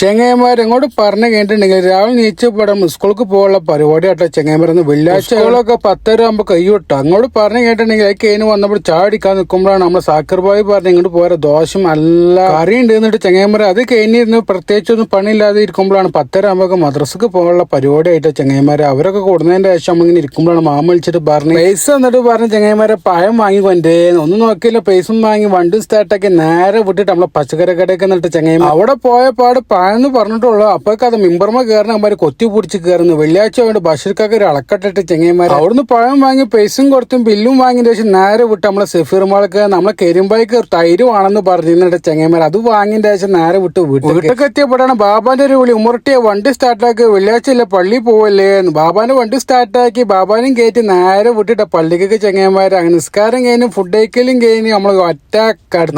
ചെങ്ങായിമാരെങ്ങോട്ട് പറഞ്ഞു കേട്ടിട്ടുണ്ടെങ്കിൽ രാവിലെ നീച്ചപ്പടം സ്കൂൾക്ക് പോകാനുള്ള പരിപാടി ആട്ടോ ചെങ്ങായിമാരെന്ന് വെള്ളിയാഴ്ചകളൊക്കെ 10:30 ആകുമ്പോൾ കൈവിട്ടു അങ്ങോട്ട് പറഞ്ഞു കേട്ടിട്ടുണ്ടെങ്കിൽ അതിൽ കഴിഞ്ഞ് വന്നപ്പോൾ ചാടിക്കാൻ നിൽക്കുമ്പോഴാണ് നമ്മളെ സാക്കർ ബായി പറഞ്ഞ് ഇങ്ങോട്ട് പോരാ ദോശം നല്ല കറി ഉണ്ട് എന്നിട്ട് ചെങ്ങായിമാരെ അത് കഴിഞ്ഞിരുന്ന് പ്രത്യേകിച്ചൊന്നും പണിയില്ലാതെ ഇരിക്കുമ്പോഴാണ് 10:30 ആകുമ്പോൾ മദ്രസക്ക് പോകാനുള്ള പരിപാടി ആയിട്ട് ചെങ്ങായിമാരെ അവരൊക്കെ കൊടുന്നതിന്റെ ശേഷം നമ്മളിങ്ങനെ ഇരിക്കുമ്പോഴാണ് മാമ വിളിച്ചിട്ട് പറഞ്ഞു പൈസ എന്നിട്ട് പറഞ്ഞ ചെങ്ങായിമാരെ പഴം വാങ്ങി കൊണ്ടേ ഒന്നും നോക്കിയില്ല പൈസ വാങ്ങി വണ്ടി സ്റ്റാർട്ടാക്കി നേരെ വിട്ടിട്ട് നമ്മളെ പച്ചക്കറി കടയൊക്കെ എന്നിട്ട് ചെങ്ങായിമാർ അവിടെ പോയപാട് എന്ന് പറഞ്ഞിട്ടുള്ളൂ അപ്പൊക്കെ അത് മിമ്പർമ കയറുന്ന അവന്മാര് കൊത്തി പിടിച്ച് കയറുന്നു വെള്ളിയാഴ്ച വേണ്ട ബഷീർക്കൊക്കെ ഒരു അളക്കട്ടിട്ട് ചെങ്ങന്മാർ അവിടുന്ന് പഴം വാങ്ങി പൈസയും കൊടുത്തും ബില്ലും വാങ്ങിയ ശേഷം നേരെ വിട്ട് നമ്മളെ സഫീർ മാൾക്ക് നമ്മളെ കരിമ്പായിക്ക് തൈര് വേണമെന്ന് പറഞ്ഞിട്ട് ചെങ്ങന്മാർ അത് വാങ്ങിയ ശേഷം നേരെ വിട്ട് വീട്ടിലേക്ക് എത്തിയപ്പോഴാണ് ബാബാന്റെ ഒരു വിളി ഉമ്മർട്ടിയ വണ്ടി സ്റ്റാർട്ടാക്കി വെള്ളിയാഴ്ച ഇല്ല പള്ളി പോവല്ലേ ബാബാന്റെ വണ്ടി സ്റ്റാർട്ടാക്കി ബാബാനും കയറ്റി നേരെ വിട്ടിട്ട പള്ളിക്കൊക്കെ ചെങ്ങന്മാര് അങ്ങനെ നിസ്കാരം കഴിഞ്ഞ് ഫുഡ് കഴിക്കലും കഴിഞ്ഞ് നമ്മള് ഒറ്റ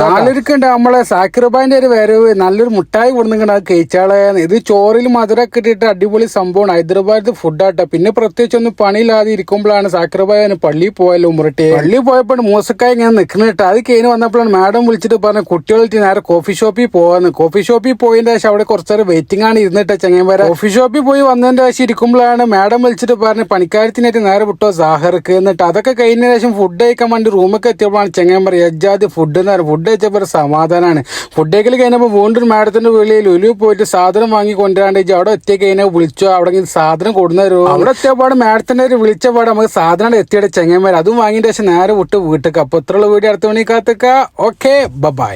നാലൊരുക്കുണ്ട് നമ്മളെ സാക്കിർബാന്റെ ഒരു വരവ് നല്ലൊരു മുട്ടായി കൊടുക്കുന്നുണ്ട് അത് കഴിച്ചാളെ ഇത് ചോറിൽ മധുരമൊക്കെ ഇട്ടിട്ട് അടിപൊളി സംഭവമാണ് ഹൈദരാബാദ് ഫുഡാട്ടോ പിന്നെ പ്രത്യേകിച്ച് ഒന്നും പണിയില്ലാതെ ഇരിക്കുമ്പോഴാണ് സാക്കിർബായി പള്ളിയിൽ പോയല്ലോ ഉമ്മറട്ടെ പള്ളിയിൽ പോയപ്പോൾ മൂസക്കായി ഇങ്ങനെ നിൽക്കുന്നിട്ട് അത് കഴിഞ്ഞ് വന്നപ്പോഴാണ് മാഡം വിളിച്ചിട്ട് പറഞ്ഞു കുട്ടികൾക്ക് നേരെ കോഫി ഷോപ്പിൽ പോവാന്ന് കോഫി ഷോപ്പിൽ പോയതിന്റെ ശേഷം അവിടെ കുറച്ചേരം വെയിറ്റിംഗ് ആണ് ഇരുന്നിട്ട് ചെങ്ങന്മാരെ കോഫി ഷോപ്പിൽ പോയി വന്നതിന്റെ ശേഷം ഇരിക്കുമ്പോഴാണ് മാഡം വിളിച്ചിട്ട് പറഞ്ഞു പണിക്കാരത്തിനായിട്ട് നേരെ വിട്ടോ സാഹർക്ക് എന്നിട്ട് അതൊക്കെ കഴിഞ്ഞ ശേഷം ഫുഡ് കഴിക്കാൻ വേണ്ടി റൂമൊക്കെ എത്തിയപ്പോഴാണ് ചെങ്ങന്മാർ യജാതി ഫുഡ് എന്ന് പറഞ്ഞു ഫുഡ് കഴിച്ചപ്പോൾ സമാധാനമാണ് ഫുഡ് കഴിക്കൽ കഴിഞ്ഞപ്പോൾ വീണ്ടും മാഡത്തിന്റെ വെളിയിൽ ഒലിവ് പോയിട്ട് സാധനം വാങ്ങി കൊണ്ടുവരാണ്ട് അവിടെ എത്തിയ കഴിഞ്ഞാൽ വിളിച്ചോ അവിടെ സാധനം കൊടുന്നവരോ അവിടെ എത്തിയപാട് മാഡത്തിന്റെ ഒരു വിളിച്ചപാട് നമുക്ക് സാധനം എത്തിയുടെ ചെങ്ങന്മാർ അതും വാങ്ങിയ ശേഷം നേരെ വിട്ട് വീട്ടിൽ അപ്പൊ ഇത്രയുള്ള വീഡിയോ അടുത്ത മണി കാത്തുക ഓക്കെ ബൈ.